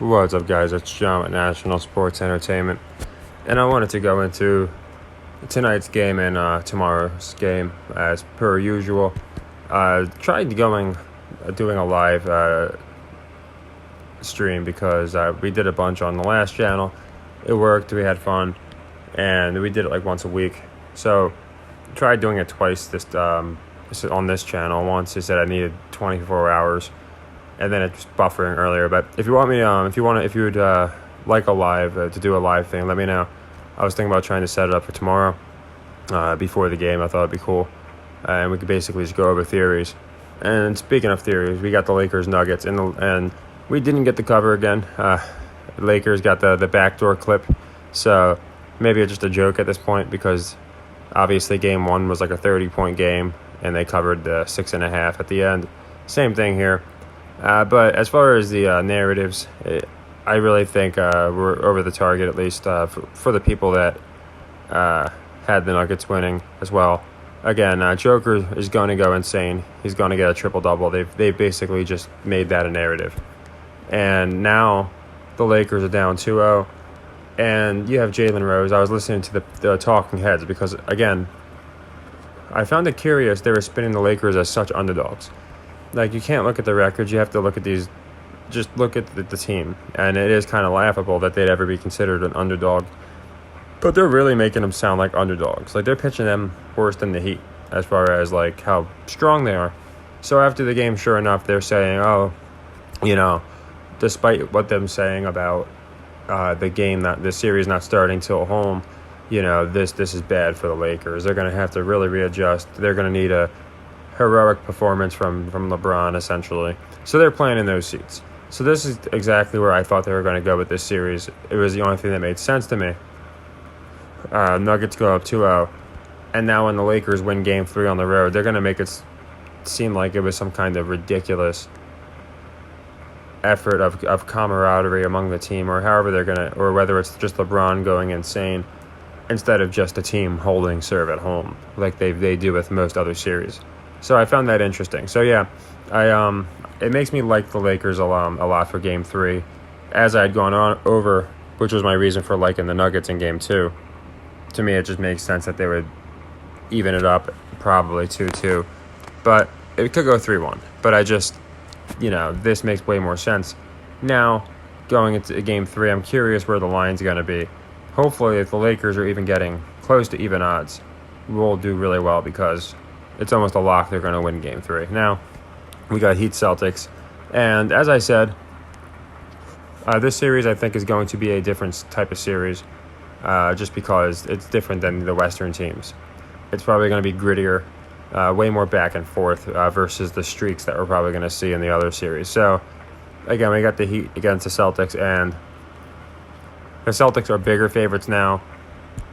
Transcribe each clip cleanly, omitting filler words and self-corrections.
What's up, guys? It's John at National Sports Entertainment, and I wanted to go into tonight's game and tomorrow's game as per usual. Tried doing a live stream because we did a bunch on the last channel. It worked. We had fun, and we did it like once a week. So tried doing it twice on this channel. Once they said I needed 24 hours. And then it's buffering earlier. But if you want me, if you would like a live to do a live thing, let me know. I was thinking about trying to set it up for tomorrow, before the game. I thought it'd be cool, and we could basically just go over theories. And speaking of theories, we got the Lakers Nuggets, and we didn't get the cover again. Lakers got the backdoor clip, so maybe it's just a joke at this point because obviously game one was like a 30-point game, and they covered the 6.5 at the end. Same thing here. But as far as the narratives, I really think we're over the target, at least for the people that had the Nuggets winning as well. Again, Joker is going to go insane. He's going to get a triple-double. They've basically just made that a narrative. And now the Lakers are down 2-0, and you have Jalen Rose. I was listening to the Talking Heads because, again, I found it curious they were spinning the Lakers as such underdogs. Like, you can't look at the records. You have to look at these. Just look at the team. And it is kind of laughable that they'd ever be considered an underdog. But they're really making them sound like underdogs. Like, they're pitching them worse than the Heat as far as, like, how strong they are. So after the game, sure enough, they're saying, despite what them saying about the series not starting till home, this is bad for the Lakers. They're going to have to really readjust. They're going to need a heroic performance from LeBron, essentially. So they're playing in those seats. So this is exactly where I thought they were going to go with this series. It was the only thing that made sense to me. Nuggets go up 2-0. And now when the Lakers win Game 3 on the road, they're going to make it seem like it was some kind of ridiculous effort of camaraderie among the team, or however they're going to, or whether it's just LeBron going insane instead of just a team holding serve at home like they do with most other series. So I found that interesting. So yeah, it makes me like the Lakers a lot for Game 3, as I had gone on over, which was my reason for liking the Nuggets in Game 2. To me, it just makes sense that they would even it up, probably 2-2, but it could go 3-1. But I just, this makes way more sense. Now, going into Game 3, I'm curious where the line's going to be. Hopefully, if the Lakers are even getting close to even odds, we'll do really well because it's almost a lock they're going to win Game 3. Now, we got Heat Celtics. And as I said, this series I think is going to be a different type of series just because it's different than the Western teams. It's probably going to be grittier, way more back and forth versus the streaks that we're probably going to see in the other series. So, again, we got the Heat against the Celtics, and the Celtics are bigger favorites now.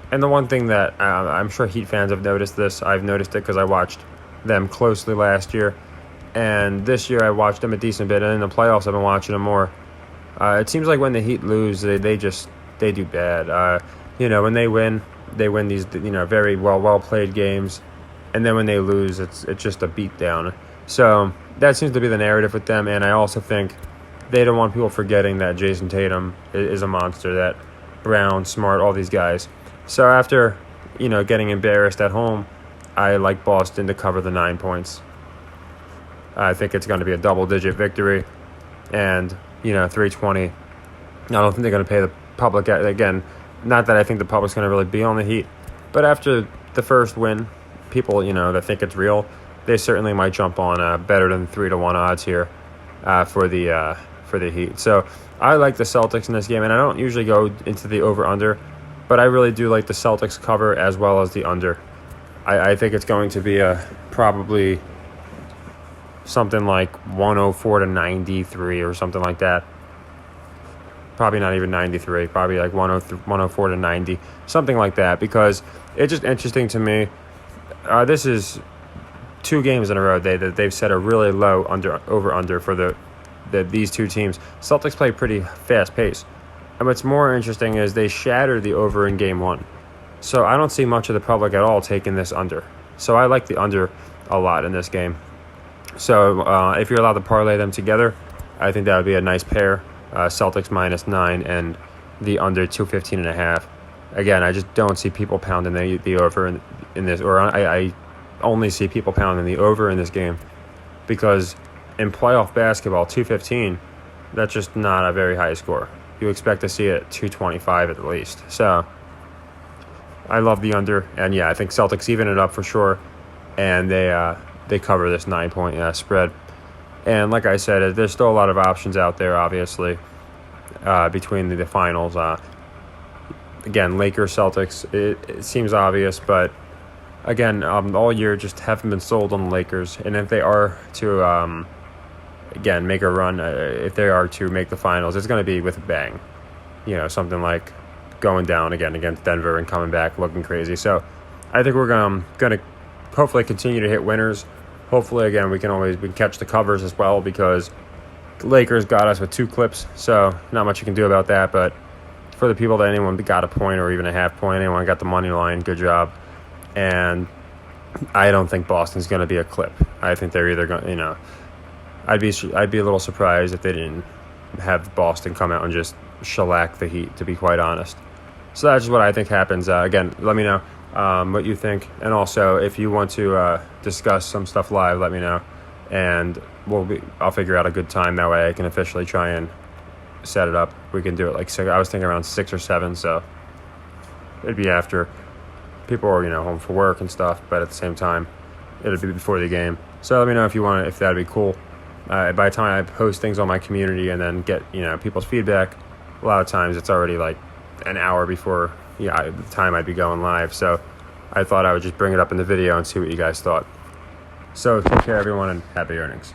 And the one thing that I'm sure Heat fans have noticed this, I've noticed it because I watched them closely last year. And this year I watched them a decent bit. And in the playoffs I've been watching them more. It seems like when the Heat lose, they do bad. When they win these, very well played games. And then when they lose, it's just a beatdown. So that seems to be the narrative with them. And I also think they don't want people forgetting that Jason Tatum is a monster, that Brown, Smart, all these guys. So after, getting embarrassed at home, I like Boston to cover the 9 points. I think it's going to be a double-digit victory, and 320. I don't think they're going to pay the public again. Not that I think the public's going to really be on the Heat, but after the first win, people that think it's real, they certainly might jump on better than 3-1 odds here for the Heat. So I like the Celtics in this game, and I don't usually go into the over/under. But I really do like the Celtics cover as well as the under. I think it's going to be probably something like 104-93 or something like that. Probably not even 93. Probably like 104-90, something like that. Because it's just interesting to me. This is 2 games in a row they've set a really low over/under for these two teams. Celtics play pretty fast pace. And what's more interesting is they shattered the over in Game 1. So I don't see much of the public at all taking this under. So I like the under a lot in this game. So if you're allowed to parlay them together, I think that would be a nice pair. Celtics -9, and the under 215.5. Again, I just don't see people pounding the over in this, or I only see people pounding the over in this game, because in playoff basketball, 215, that's just not a very high score. You expect to see it at 225 at least. So I love the under, and yeah, I think Celtics even it up for sure, and they cover this 9-point spread. And like I said, there's still a lot of options out there, obviously, between the finals. Again, Lakers, Celtics, it seems obvious, but again, all year just haven't been sold on the Lakers. And if they are to, again, make a run, if they are to make the finals, it's going to be with a bang. Something like going down again against Denver and coming back looking crazy. So I think we're going to hopefully continue to hit winners. Hopefully, again, we can catch the covers as well, because the Lakers got us with 2 clips, so not much you can do about that. But for the people that anyone got a point or even a half point, anyone got the money line, good job. And I don't think Boston's going to be a clip. I think they're either going, I'd be a little surprised if they didn't have Boston come out and just shellac the Heat, to be quite honest. So that's just what I think happens. Again, let me know what you think, and also if you want to discuss some stuff live, let me know, and I'll figure out a good time. That way I can officially try and set it up. We can do it like 6. I was thinking around 6 or 7, so it'd be after people are home for work and stuff, but at the same time it'll be before the game. So let me know if that'd be cool. By the time I post things on my community and then get people's feedback, a lot of times it's already like an hour before the time I'd be going live. So I thought I would just bring it up in the video and see what you guys thought. So take care, everyone, and happy earnings.